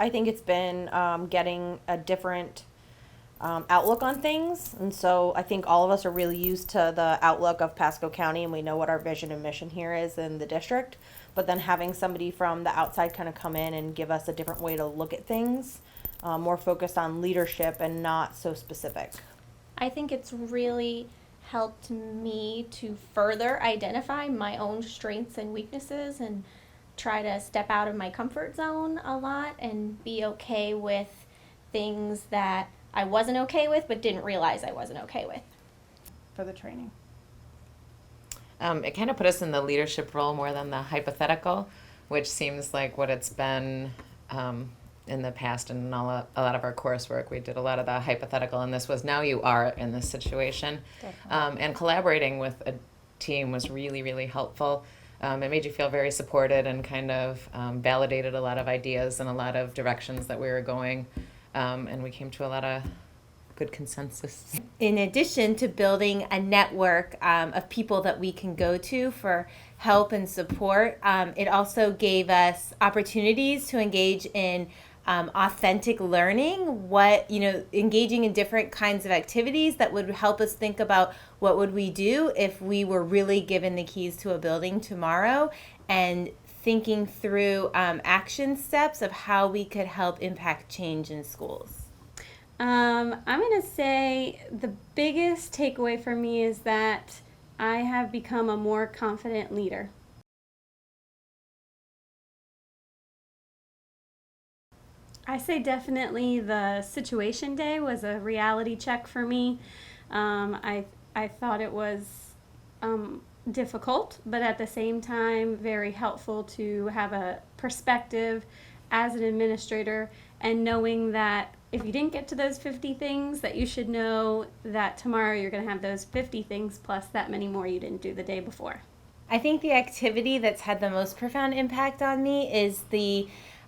I think it's been getting a different outlook on things. And so I think all of us are really used to the outlook of Pasco County, and we know what our vision and mission here is in the district. But then having somebody from the outside kind of come in and give us a different way to look at things, more focused on leadership and not so specific. I think it's really helped me to further identify my own strengths and weaknesses and try to step out of my comfort zone a lot and be okay with things that I wasn't okay with but didn't realize I wasn't okay with. For the training. It kind of put us in the leadership role more than the hypothetical, which seems like what it's been in the past. And a lot of our coursework, we did a lot of the hypothetical, and this was now you are in this situation. And collaborating with a team was really, really helpful. It made you feel very supported and kind of validated a lot of ideas and a lot of directions that we were going. And we came to a lot of good consensus. In addition to building a network of people that we can go to for help and support, it also gave us opportunities to engage in authentic learning, engaging in different kinds of activities that would help us think about what would we do if we were really given the keys to a building tomorrow, and thinking through action steps of how we could help impact change in schools. I'm going to say the biggest takeaway for me is that I have become a more confident leader. I say definitely the situation day was a reality check for me. I thought it was difficult, but at the same time very helpful to have a perspective as an administrator, and knowing that if you didn't get to those 50 things, that you should know that tomorrow you're going to have those 50 things plus that many more you didn't do the day before. I think the activity that's had the most profound impact on me is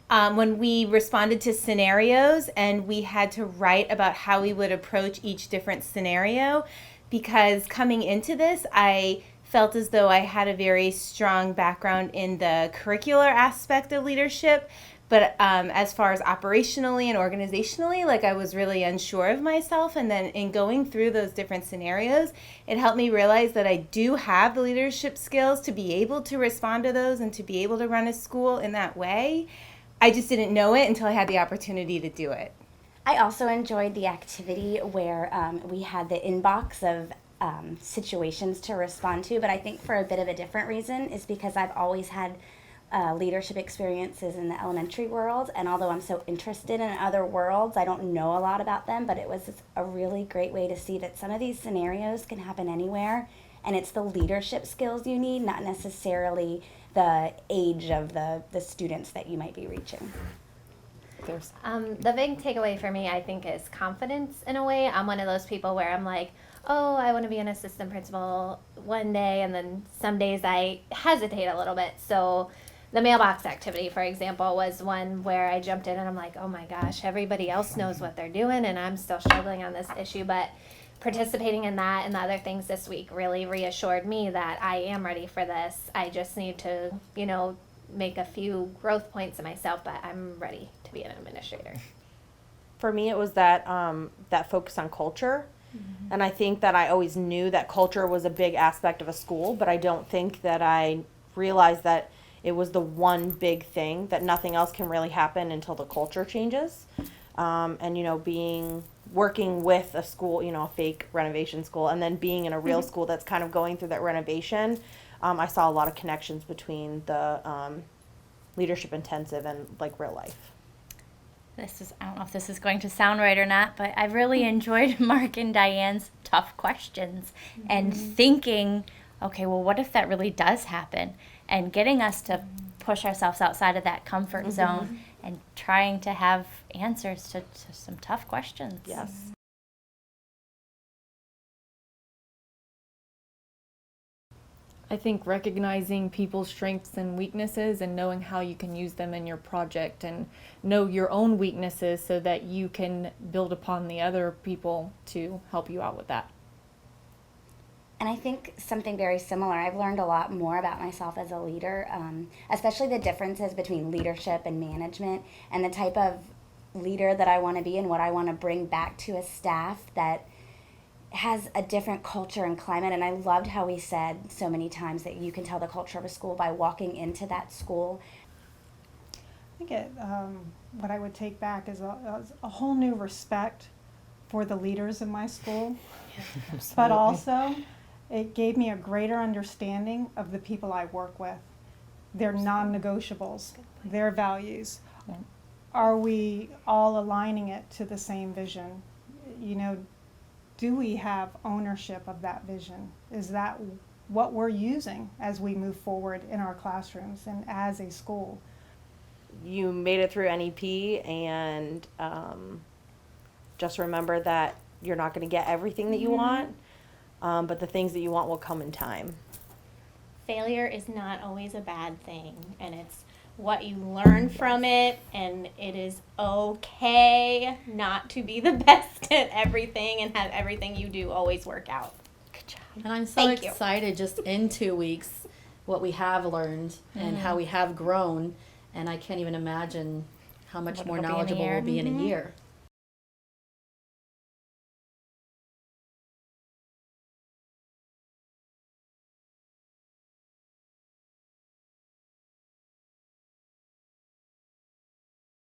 when we responded to scenarios and we had to write about how we would approach each different scenario, because coming into this, I felt as though I had a very strong background in the curricular aspect of leadership, but as far as operationally and organizationally, I was really unsure of myself. And then in going through those different scenarios, it helped me realize that I do have the leadership skills to be able to respond to those and to be able to run a school in that way. I just didn't know it until I had the opportunity to do it. I also enjoyed the activity where we had the inbox of situations to respond to, but I think for a bit of a different reason is because I've always had leadership experiences in the elementary world, and although I'm so interested in other worlds, I don't know a lot about them, but it was a really great way to see that some of these scenarios can happen anywhere, and it's the leadership skills you need, not necessarily the age of the students that you might be reaching. The big takeaway for me, I think, is confidence in a way. I'm one of those people where I'm like, oh, I want to be an assistant principal one day, and then some days I hesitate a little bit. So the mailbox activity, for example, was one where I jumped in and I'm like, oh my gosh, everybody else knows what they're doing and I'm still struggling on this issue. But participating in that and the other things this week really reassured me that I am ready for this. I just need to, make a few growth points in myself, but I'm ready to be an administrator. For me, it was that focus on culture. Mm-hmm. And I think that I always knew that culture was a big aspect of a school, but I don't think that I realized that it was the one big thing, that nothing else can really happen until the culture changes. And, working with a school, a fake renovation school, and then being in a real school that's kind of going through that renovation, I saw a lot of connections between the leadership intensive and real life. I don't know if this is going to sound right or not, but I really enjoyed Mark and Diane's tough questions and thinking, okay, well, what if that really does happen? And getting us to push ourselves outside of that comfort zone and trying to have answers to some tough questions. Yes. I think recognizing people's strengths and weaknesses and knowing how you can use them in your project, and know your own weaknesses so that you can build upon the other people to help you out with that. And I think something very similar. I've learned a lot more about myself as a leader, especially the differences between leadership and management, and the type of leader that I want to be and what I want to bring back to a staff that has a different culture and climate. And I loved how we said so many times that you can tell the culture of a school by walking into that school. I think what I would take back is a whole new respect for the leaders in my school, but also it gave me a greater understanding of the people I work with, their non-negotiables, their values. Are we all aligning it to the same vision? You know, do we have ownership of that vision? Is that what we're using as we move forward in our classrooms and as a school? You made it through NEP, and just remember that you're not going to get everything that you want, but the things that you want will come in time. Failure is not always a bad thing, and it's what you learn from it, and it is okay not to be the best at everything and have everything you do always work out. Good job. And I'm so Thank you. excited just in 2 weeks what we have learned and how we have grown. And I can't even imagine how much What more it'll be in a knowledgeable year. we'll be in a year.